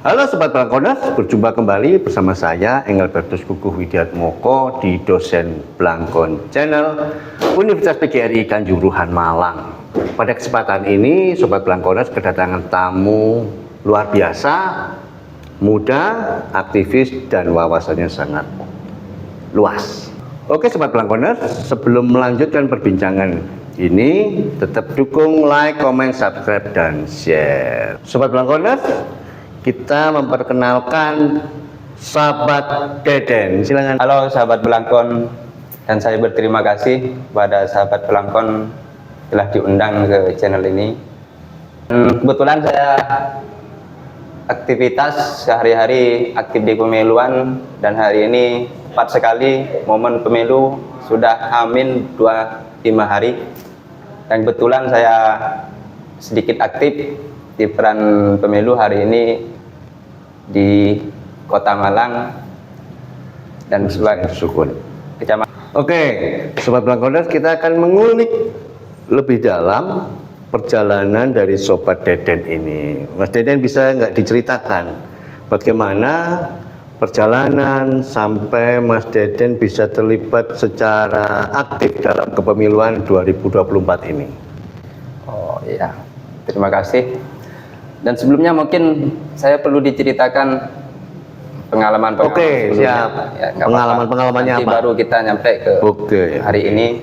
Halo Sobat Blangkoners, berjumpa kembali bersama saya Engelbertus Kukuh Widiatmoko di Dosen Blangkon Channel Universitas PGRI Kanjuruhan Malang. Pada kesempatan ini Sobat Blangkoners kedatangan tamu luar biasa, muda, aktivis, dan wawasannya sangat luas. Oke Sobat Blangkoners, sebelum melanjutkan perbincangan ini, tetap dukung, like, comment, subscribe, dan share. Sobat Blangkoners, kita memperkenalkan sahabat Deden. Silakan. Halo sahabat Blangkon, dan saya berterima kasih kepada sahabat Blangkon telah diundang ke channel ini. Kebetulan saya aktivitas sehari-hari aktif di pemiluan, dan hari ini tepat sekali momen pemilu, sudah amin 25 hari, dan kebetulan saya sedikit aktif di peran pemilu hari ini di Kota Malang dan sebagai Sukun. kecamatan. Oke, Sobat Blangkoners, kita akan mengulik lebih dalam perjalanan dari Sobat Deden ini. Mas Deden, bisa nggak diceritakan bagaimana perjalanan sampai Mas Deden bisa terlibat secara aktif dalam kepemiluan 2024 ini? Oh iya, terima kasih. Dan sebelumnya mungkin saya perlu diceritakan pengalaman-pengalaman. Oke, sebelumnya. siap. Ya, Pengalaman-pengalamannya apa? apa? Baru kita nyampe ke hari ini.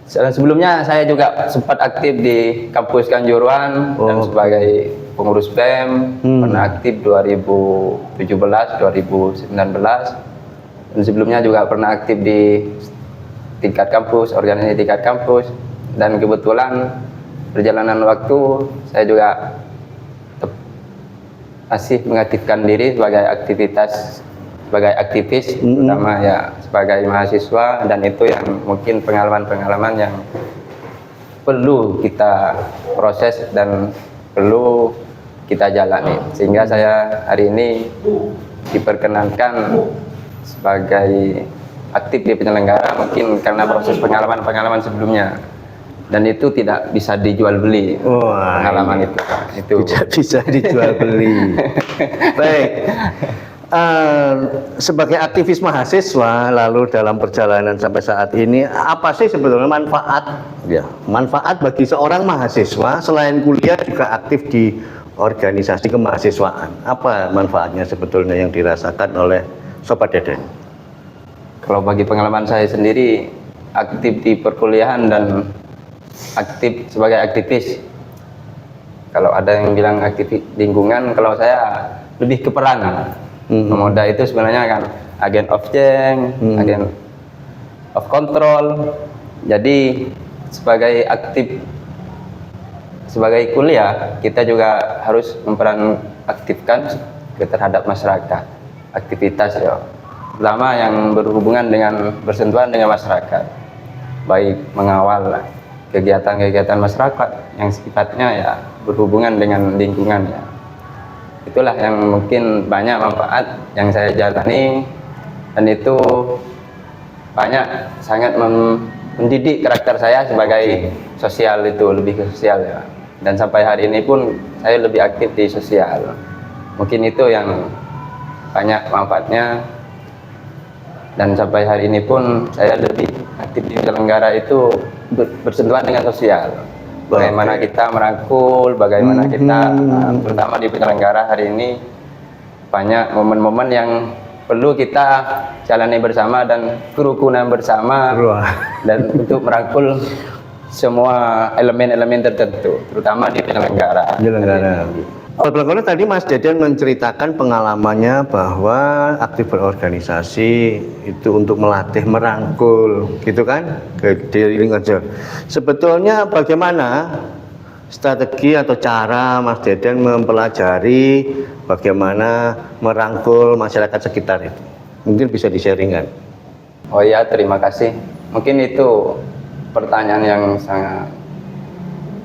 Sebelumnya saya juga sempat aktif di kampus Kanjuruhan dan sebagai pengurus BEM, pernah aktif 2017, 2019, dan sebelumnya juga pernah aktif di tingkat kampus, organisasi tingkat kampus, dan kebetulan perjalanan waktu saya juga masih mengaktifkan diri sebagai aktivis, terutama ya sebagai mahasiswa, dan itu yang mungkin pengalaman-pengalaman yang perlu kita proses dan perlu kita jalani, sehingga saya hari ini diperkenankan sebagai aktif di penyelenggara, mungkin karena proses pengalaman-pengalaman sebelumnya. Dan itu tidak bisa dijual beli. Pengalaman itu tidak bisa dijual beli. Baik, sebagai aktivis mahasiswa, lalu dalam perjalanan sampai saat ini, apa sih sebetulnya manfaat bagi seorang mahasiswa selain kuliah juga aktif di organisasi kemahasiswaan? Apa manfaatnya sebetulnya yang dirasakan oleh Sobat Deden? Kalau bagi pengalaman saya sendiri, aktif di perkuliahan dan aktif sebagai aktivis. Kalau ada yang bilang aktivis lingkungan, kalau saya lebih ke peran. Pemuda itu sebenarnya kan agen of change, agen of control. Jadi sebagai sebagai kuliah, kita juga harus aktifkan terhadap masyarakat, aktivitas ya, terutama yang berhubungan dengan bersentuhan dengan masyarakat, baik mengawal kegiatan-kegiatan masyarakat yang sifatnya ya berhubungan dengan lingkungan ya. Itulah yang mungkin banyak manfaat yang saya jalani, dan itu sangat mendidik karakter saya sebagai sosial, itu lebih ke sosial ya. Dan sampai hari ini pun saya lebih aktif di sosial. Mungkin itu yang banyak manfaatnya, dan sampai hari ini pun saya lebih aktif di penyelenggara itu bersentuhan dengan sosial. Bagaimana kita merangkul, bagaimana kita terutama di penyelenggara hari ini banyak momen-momen yang perlu kita jalani bersama dan kerukunan bersama, dan untuk merangkul semua elemen-elemen tertentu, terutama di penyelenggara. Kalau tadi Mas Deden menceritakan pengalamannya bahwa aktif berorganisasi itu untuk melatih merangkul, gitu kan, ke diri lingkungan. Sebetulnya bagaimana strategi atau cara Mas Deden mempelajari bagaimana merangkul masyarakat sekitar itu? Mungkin bisa di-sharingkan. Oh iya, terima kasih. Mungkin itu pertanyaan yang sangat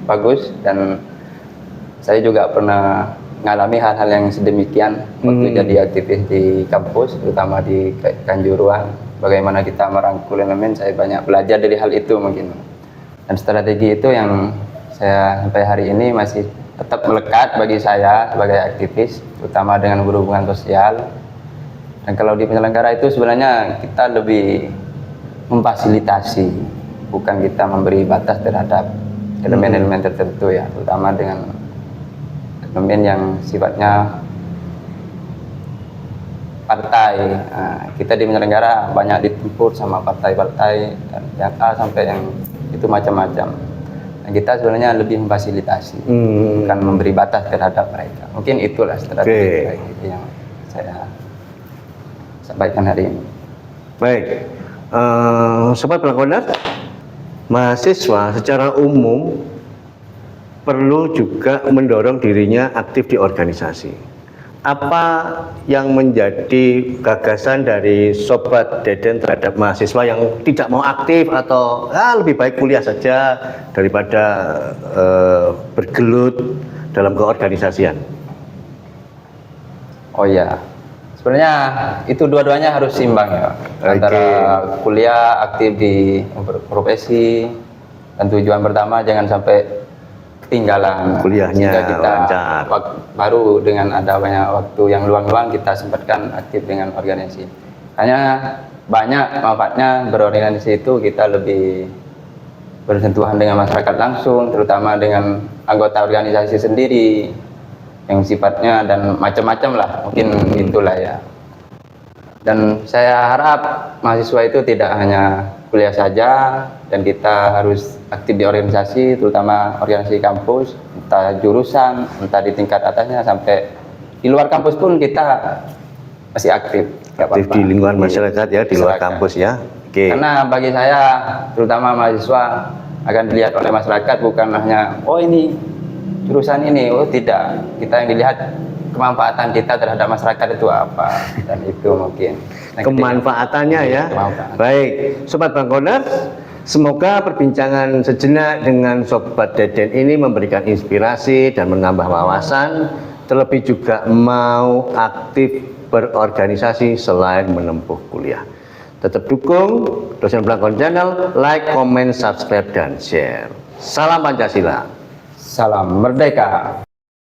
bagus, dan saya juga pernah mengalami hal-hal yang sedemikian waktu jadi aktivis di kampus, terutama di Kanjuruhan. Bagaimana kita merangkul elemen, saya banyak belajar dari hal itu mungkin. Dan strategi itu yang saya sampai hari ini masih tetap melekat bagi saya sebagai aktivis, terutama dengan berhubungan sosial. Dan kalau di penyelenggara itu sebenarnya kita lebih memfasilitasi, bukan kita memberi batas terhadap elemen-elemen tertentu ya, terutama dengan elemen yang sifatnya partai. Nah, kita di penyelenggara banyak ditempur sama partai-partai dan yang A sampai yang itu macam-macam. Nah, kita sebenarnya lebih memfasilitasi, bukan memberi batas terhadap mereka. Mungkin itulah strategi yang saya sampaikan hari ini. Baik, Sobat Pelangkonar, mahasiswa secara umum perlu juga mendorong dirinya aktif di organisasi. Apa yang menjadi gagasan dari Sobat Deden terhadap mahasiswa yang tidak mau aktif atau lebih baik kuliah saja daripada bergelut dalam keorganisasian? Oh ya, sebenarnya itu dua-duanya harus seimbang ya, antara kuliah, aktif di profesi, dan tujuan pertama jangan sampai ketinggalan kuliahnya, sehingga kita lancar. Baru dengan ada banyak waktu yang luang-luang kita sempatkan aktif dengan organisasi. Hanya banyak manfaatnya berorganisasi itu, kita lebih bersentuhan dengan masyarakat langsung, terutama dengan anggota organisasi sendiri yang sifatnya dan macam-macam lah, mungkin itulah ya. Dan saya harap mahasiswa itu tidak hanya kuliah saja, dan kita harus aktif di organisasi, terutama organisasi kampus, entah jurusan, entah di tingkat atasnya sampai di luar kampus pun kita masih aktif. Aktif di lingkungan masyarakat ya, di luar kampus ya. Oke. Karena bagi saya, terutama mahasiswa, akan dilihat oleh masyarakat bukan hanya ini jurusan ini, tidak. Kita yang dilihat kemanfaatan kita terhadap masyarakat itu apa, dan itu mungkin kemanfaatannya ya. Baik, Sobat Pelangkonar, semoga perbincangan sejenak dengan Sobat Deden ini memberikan inspirasi dan menambah wawasan, terlebih juga mau aktif berorganisasi selain menempuh kuliah. Tetap dukung Dosen Blangkon Channel, like, comment, subscribe, dan share. Salam Pancasila. Salam merdeka.